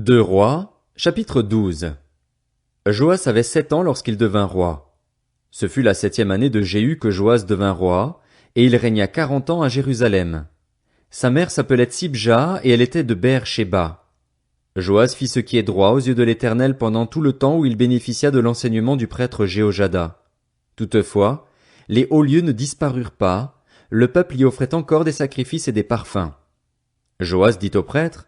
Deux Rois, chapitre 12. Joas avait 7 ans lorsqu'il devint roi. Ce fut la 7e année de Jéhu que Joas devint roi, et il régna 40 ans à Jérusalem. Sa mère s'appelait Tsibja, et elle était de Beër-Shéba. Joas fit ce qui est droit aux yeux de l'Éternel pendant tout le temps où il bénéficia de l'enseignement du prêtre Jéhojada. Toutefois, les hauts lieux ne disparurent pas, le peuple y offrait encore des sacrifices et des parfums. Joas dit au prêtre: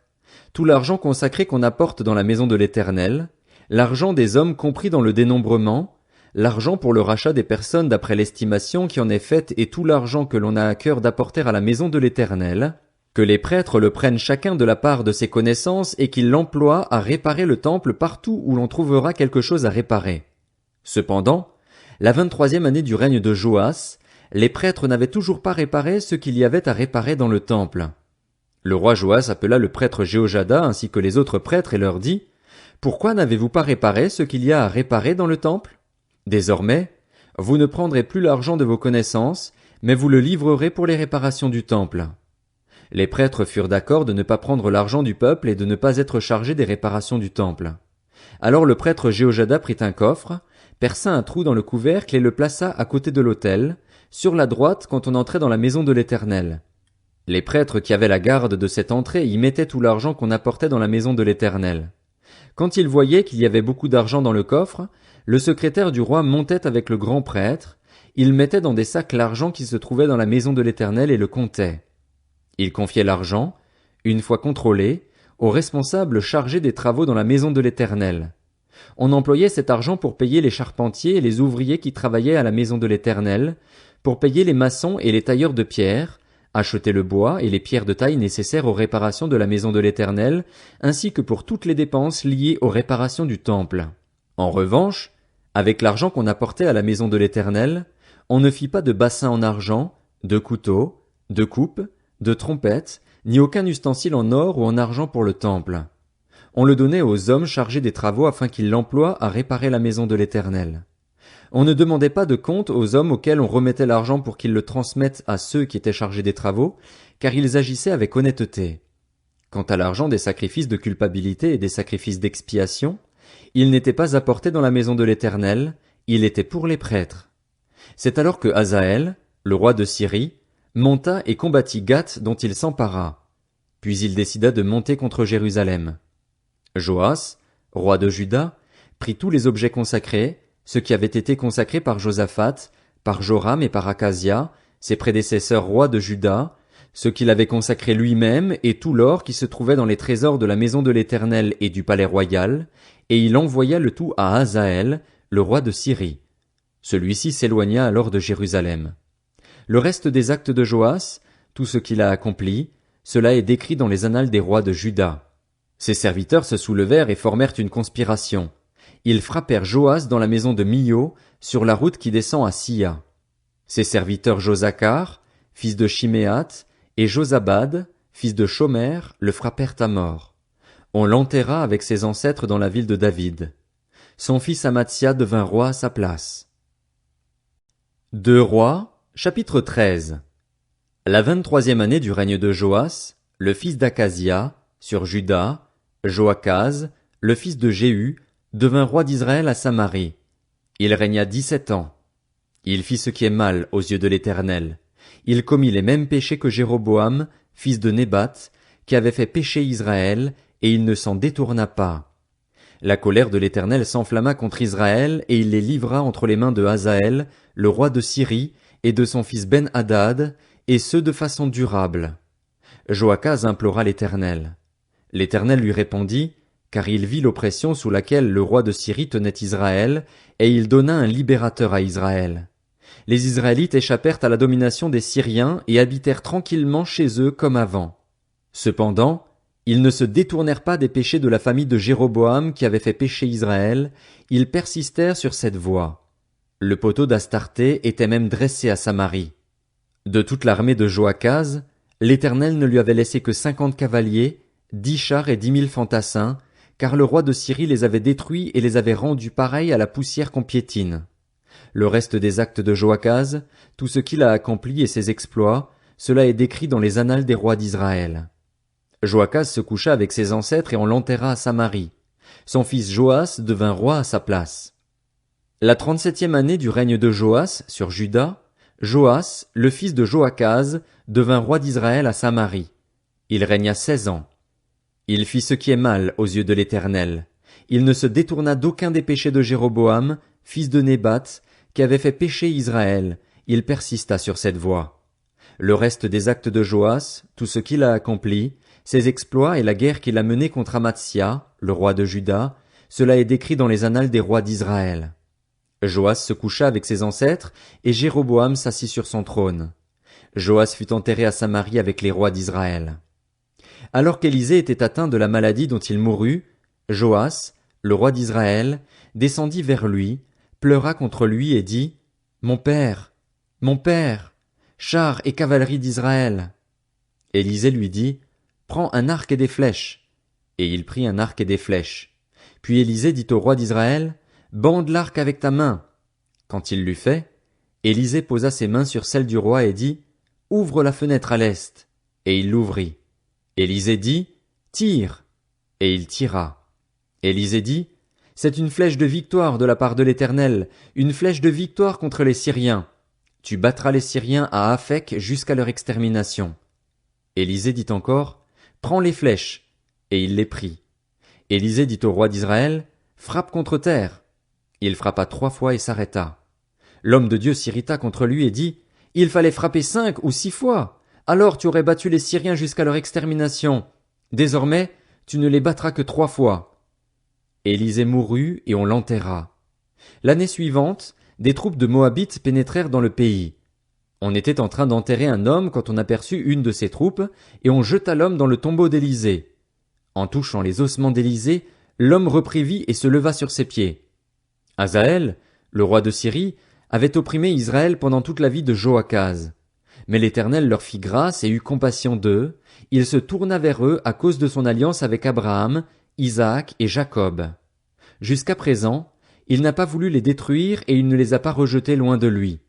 tout l'argent consacré qu'on apporte dans la maison de l'Éternel, l'argent des hommes compris dans le dénombrement, l'argent pour le rachat des personnes d'après l'estimation qui en est faite et tout l'argent que l'on a à cœur d'apporter à la maison de l'Éternel, que les prêtres le prennent chacun de la part de ses connaissances et qu'ils l'emploient à réparer le temple partout où l'on trouvera quelque chose à réparer. Cependant, la 23e année du règne de Joas, les prêtres n'avaient toujours pas réparé ce qu'il y avait à réparer dans le temple. Le roi Joas appela le prêtre Jéhojada ainsi que les autres prêtres et leur dit: pourquoi n'avez-vous pas réparé ce qu'il y a à réparer dans le temple? Désormais, vous ne prendrez plus l'argent de vos connaissances, mais vous le livrerez pour les réparations du temple. Les prêtres furent d'accord de ne pas prendre l'argent du peuple et de ne pas être chargés des réparations du temple. Alors le prêtre Jéhojada prit un coffre, perça un trou dans le couvercle et le plaça à côté de l'autel, sur la droite quand on entrait dans la maison de l'Éternel. Les prêtres qui avaient la garde de cette entrée y mettaient tout l'argent qu'on apportait dans la maison de l'Éternel. Quand ils voyaient qu'il y avait beaucoup d'argent dans le coffre, le secrétaire du roi montait avec le grand prêtre, il mettait dans des sacs l'argent qui se trouvait dans la maison de l'Éternel et le comptait. Il confiait l'argent, une fois contrôlé, aux responsables chargés des travaux dans la maison de l'Éternel. On employait cet argent pour payer les charpentiers et les ouvriers qui travaillaient à la maison de l'Éternel, pour payer les maçons et les tailleurs de pierre, acheter le bois et les pierres de taille nécessaires aux réparations de la maison de l'Éternel, ainsi que pour toutes les dépenses liées aux réparations du temple. En revanche, avec l'argent qu'on apportait à la maison de l'Éternel, on ne fit pas de bassin en argent, de couteaux, de coupes, de trompettes, ni aucun ustensile en or ou en argent pour le temple. On le donnait aux hommes chargés des travaux afin qu'ils l'emploient à réparer la maison de l'Éternel. On ne demandait pas de compte aux hommes auxquels on remettait l'argent pour qu'ils le transmettent à ceux qui étaient chargés des travaux, car ils agissaient avec honnêteté. Quant à l'argent des sacrifices de culpabilité et des sacrifices d'expiation, il n'était pas apporté dans la maison de l'Éternel, il était pour les prêtres. C'est alors que Hazaël, le roi de Syrie, monta et combattit Gath dont il s'empara. Puis il décida de monter contre Jérusalem. Joas, roi de Juda, prit tous les objets consacrés, ceux qui avaient été consacrés par Josaphat, par Joram et par Akazia, ses prédécesseurs rois de Juda, ceux qu'il avait consacrés lui-même et tout l'or qui se trouvait dans les trésors de la maison de l'Éternel et du palais royal, et il envoya le tout à Hazaël, le roi de Syrie. Celui-ci s'éloigna alors de Jérusalem. Le reste des actes de Joas, tout ce qu'il a accompli, cela est décrit dans les annales des rois de Juda. Ses serviteurs se soulevèrent et formèrent une conspiration. Ils frappèrent Joas dans la maison de Millo, sur la route qui descend à Sia. Ses serviteurs Josachar, fils de Shiméath, et Josabad, fils de Shomer, le frappèrent à mort. On l'enterra avec ses ancêtres dans la ville de David. Son fils Amathia devint roi à sa place. Deux Rois, chapitre 13. La 23e année du règne de Joas, le fils d'Akazia, sur Juda, Joachaz, le fils de Jéhu, devint roi d'Israël à Samarie. Il régna 17 ans. Il fit ce qui est mal aux yeux de l'Éternel. Il commit les mêmes péchés que Jéroboam, fils de Nébat, qui avait fait pécher Israël, et il ne s'en détourna pas. La colère de l'Éternel s'enflamma contre Israël, et il les livra entre les mains de Hazaël, le roi de Syrie, et de son fils Ben-Hadad, et ce de façon durable. Joachaz implora l'Éternel. L'Éternel lui répondit, car il vit l'oppression sous laquelle le roi de Syrie tenait Israël, et il donna un libérateur à Israël. Les Israélites échappèrent à la domination des Syriens et habitèrent tranquillement chez eux comme avant. Cependant, ils ne se détournèrent pas des péchés de la famille de Jéroboam qui avait fait pécher Israël, ils persistèrent sur cette voie. Le poteau d'Astarté était même dressé à Samarie. De toute l'armée de Joachaz, l'Éternel ne lui avait laissé que 50 cavaliers, 10 chars et 10 000 fantassins, car le roi de Syrie les avait détruits et les avait rendus pareils à la poussière qu'on piétine. Le reste des actes de Joachaz, tout ce qu'il a accompli et ses exploits, cela est décrit dans les annales des rois d'Israël. Joachaz se coucha avec ses ancêtres et on l'enterra à Samarie. Son fils Joas devint roi à sa place. La 37e année du règne de Joas sur Juda, Joas, le fils de Joachaz, devint roi d'Israël à Samarie. Il régna 16 ans. Il fit ce qui est mal aux yeux de l'Éternel. Il ne se détourna d'aucun des péchés de Jéroboam, fils de Nébat, qui avait fait pécher Israël. Il persista sur cette voie. Le reste des actes de Joas, tout ce qu'il a accompli, ses exploits et la guerre qu'il a menée contre Amatsia, le roi de Juda, cela est décrit dans les annales des rois d'Israël. Joas se coucha avec ses ancêtres, et Jéroboam s'assit sur son trône. Joas fut enterré à Samarie avec les rois d'Israël. Alors qu'Élisée était atteint de la maladie dont il mourut, Joas, le roi d'Israël, descendit vers lui, pleura contre lui et dit, « Mon père, chars et cavalerie d'Israël. » Élisée lui dit, « Prends un arc et des flèches. » Et il prit un arc et des flèches. Puis Élisée dit au roi d'Israël, « Bande l'arc avec ta main. » Quand il l'eut fait, Élisée posa ses mains sur celles du roi et dit, « Ouvre la fenêtre à l'est. » Et il l'ouvrit. Élisée dit, « Tire. » Et il tira. Élisée dit, « C'est une flèche de victoire de la part de l'Éternel, une flèche de victoire contre les Syriens. Tu battras les Syriens à Aphek jusqu'à leur extermination. » Élisée dit encore, « Prends les flèches. » Et il les prit. Élisée dit au roi d'Israël, « Frappe contre terre. » Il frappa 3 fois et s'arrêta. L'homme de Dieu s'irrita contre lui et dit, « Il fallait frapper 5 ou 6 fois. Alors tu aurais battu les Syriens jusqu'à leur extermination. Désormais, tu ne les battras que 3 fois. » Élisée mourut et on l'enterra. L'année suivante, des troupes de Moabites pénétrèrent dans le pays. On était en train d'enterrer un homme quand on aperçut une de ces troupes, et on jeta l'homme dans le tombeau d'Élisée. En touchant les ossements d'Élisée, l'homme reprit vie et se leva sur ses pieds. Hazaël, le roi de Syrie, avait opprimé Israël pendant toute la vie de Joachaz. Mais l'Éternel leur fit grâce et eut compassion d'eux. Il se tourna vers eux à cause de son alliance avec Abraham, Isaac et Jacob. Jusqu'à présent, il n'a pas voulu les détruire et il ne les a pas rejetés loin de lui.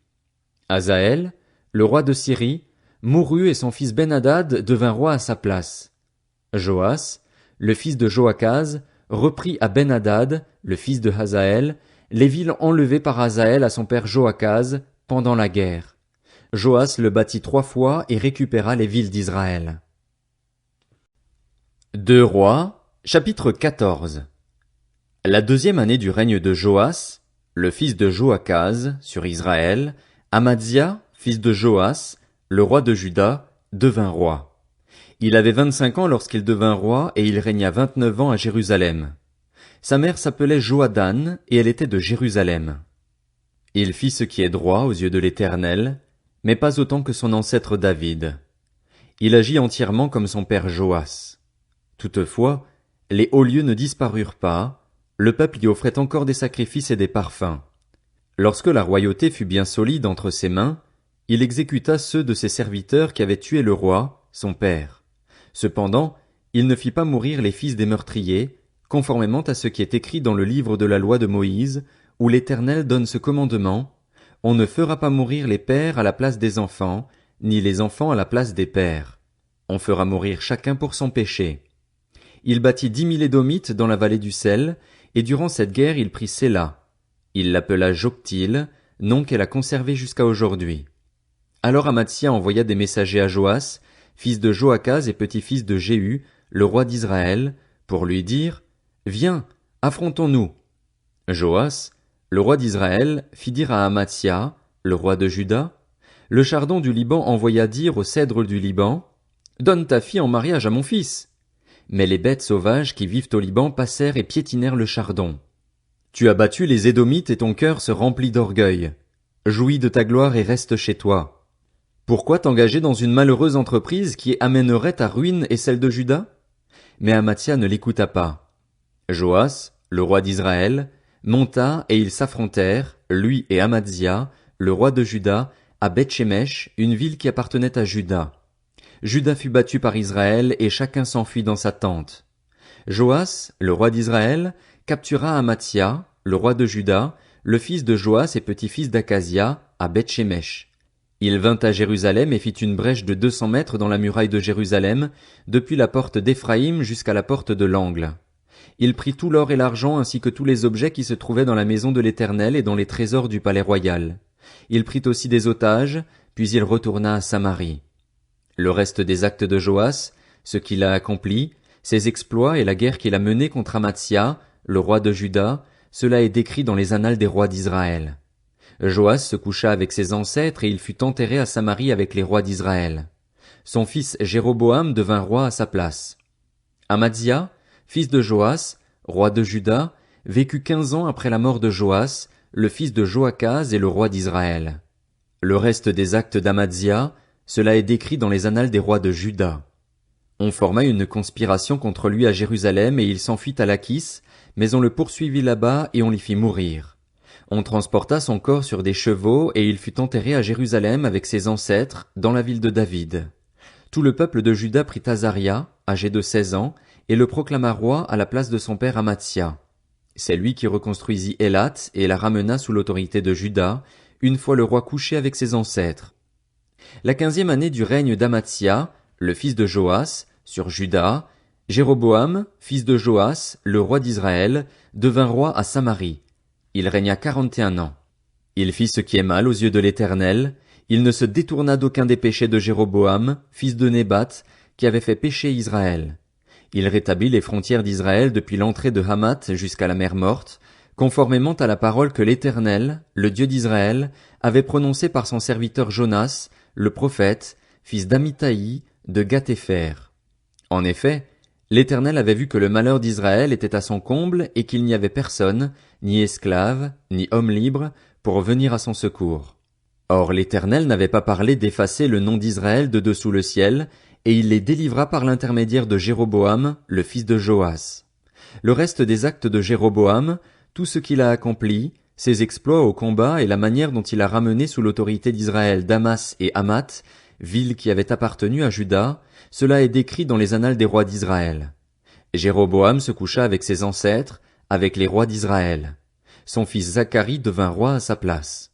Hazaël, le roi de Syrie, mourut et son fils Ben-Hadad devint roi à sa place. Joas, le fils de Joachaz, reprit à Ben-Hadad, le fils de Hazaël, les villes enlevées par Hazaël à son père Joachaz pendant la guerre. Joas le bâtit 3 fois et récupéra les villes d'Israël. 2 Rois, chapitre 14. La 2e année du règne de Joas, le fils de Joachaz, sur Israël, Amadzia, fils de Joas, le roi de Juda, devint roi. Il avait 25 ans lorsqu'il devint roi et il régna 29 ans à Jérusalem. Sa mère s'appelait Joadan et elle était de Jérusalem. Il fit ce qui est droit aux yeux de l'Éternel, mais pas autant que son ancêtre David. Il agit entièrement comme son père Joas. Toutefois, les hauts lieux ne disparurent pas, le peuple y offrait encore des sacrifices et des parfums. Lorsque la royauté fut bien solide entre ses mains, il exécuta ceux de ses serviteurs qui avaient tué le roi, son père. Cependant, il ne fit pas mourir les fils des meurtriers, conformément à ce qui est écrit dans le livre de la loi de Moïse, où l'Éternel donne ce commandement, « On ne fera pas mourir les pères à la place des enfants, ni les enfants à la place des pères. On fera mourir chacun pour son péché. » Il bâtit 10 000 Édomites dans la vallée du sel, et durant cette guerre il prit Séla. Il l'appela Joktil, nom qu'elle a conservé jusqu'à aujourd'hui. Alors Amatsia envoya des messagers à Joas, fils de Joachaz et petit-fils de Jéhu, le roi d'Israël, pour lui dire, « Viens, affrontons-nous. » Joas, le roi d'Israël, fit dire à Amatsia, le roi de Juda, « Le chardon du Liban envoya dire au cèdre du Liban, « Donne ta fille en mariage à mon fils. » Mais les bêtes sauvages qui vivent au Liban passèrent et piétinèrent le chardon. Tu as battu les Édomites et ton cœur se remplit d'orgueil. Jouis de ta gloire et reste chez toi. Pourquoi t'engager dans une malheureuse entreprise qui amènerait ta ruine et celle de Juda? Mais Amatsia ne l'écouta pas. Joas, le roi d'Israël, monta et ils s'affrontèrent, lui et Amadzia, le roi de Juda, à Beth-Shemesh, une ville qui appartenait à Juda. Juda fut battu par Israël et chacun s'enfuit dans sa tente. Joas, le roi d'Israël, captura Amatsia, le roi de Juda, le fils de Joas et petit-fils d'Akazia, à Beth-Shemesh. Il vint à Jérusalem et fit une brèche de 200 mètres dans la muraille de Jérusalem, depuis la porte d'Éphraïm jusqu'à la porte de l'angle. Il prit tout l'or et l'argent ainsi que tous les objets qui se trouvaient dans la maison de l'Éternel et dans les trésors du palais royal. Il prit aussi des otages, puis il retourna à Samarie. Le reste des actes de Joas, ce qu'il a accompli, ses exploits et la guerre qu'il a menée contre Amatsia, le roi de Juda, cela est décrit dans les annales des rois d'Israël. Joas se coucha avec ses ancêtres et il fut enterré à Samarie avec les rois d'Israël. Son fils Jéroboam devint roi à sa place. Amadzia, fils de Joas, roi de Juda, vécut 15 ans après la mort de Joas, le fils de Joachaz et le roi d'Israël. Le reste des actes d'Amadzia, cela est décrit dans les annales des rois de Juda. On forma une conspiration contre lui à Jérusalem et il s'enfuit à Lachis, mais on le poursuivit là-bas et on l'y fit mourir. On transporta son corps sur des chevaux et il fut enterré à Jérusalem avec ses ancêtres, dans la ville de David. Tout le peuple de Juda prit Azaria, âgé de 16 ans, et le proclama roi à la place de son père Amatsia. C'est lui qui reconstruisit Élat et la ramena sous l'autorité de Juda, une fois le roi couché avec ses ancêtres. La 15e année du règne d'Amatsia, le fils de Joas, sur Juda, Jéroboam, fils de Joas, le roi d'Israël, devint roi à Samarie. Il régna 41 ans. Il fit ce qui est mal aux yeux de l'Éternel, il ne se détourna d'aucun des péchés de Jéroboam, fils de Nébat, qui avait fait pécher Israël. Il rétablit les frontières d'Israël depuis l'entrée de Hamath jusqu'à la mer Morte, conformément à la parole que l'Éternel, le Dieu d'Israël, avait prononcée par son serviteur Jonas, le prophète, fils d'Amittaï, de Gath-Hépher. En effet, l'Éternel avait vu que le malheur d'Israël était à son comble et qu'il n'y avait personne, ni esclave, ni homme libre, pour venir à son secours. Or l'Éternel n'avait pas parlé d'effacer le nom d'Israël de dessous le ciel, et il les délivra par l'intermédiaire de Jéroboam, le fils de Joas. Le reste des actes de Jéroboam, tout ce qu'il a accompli, ses exploits au combat et la manière dont il a ramené sous l'autorité d'Israël Damas et Hamath, villes qui avaient appartenu à Juda, cela est décrit dans les annales des rois d'Israël. Jéroboam se coucha avec ses ancêtres, avec les rois d'Israël. Son fils Zacharie devint roi à sa place.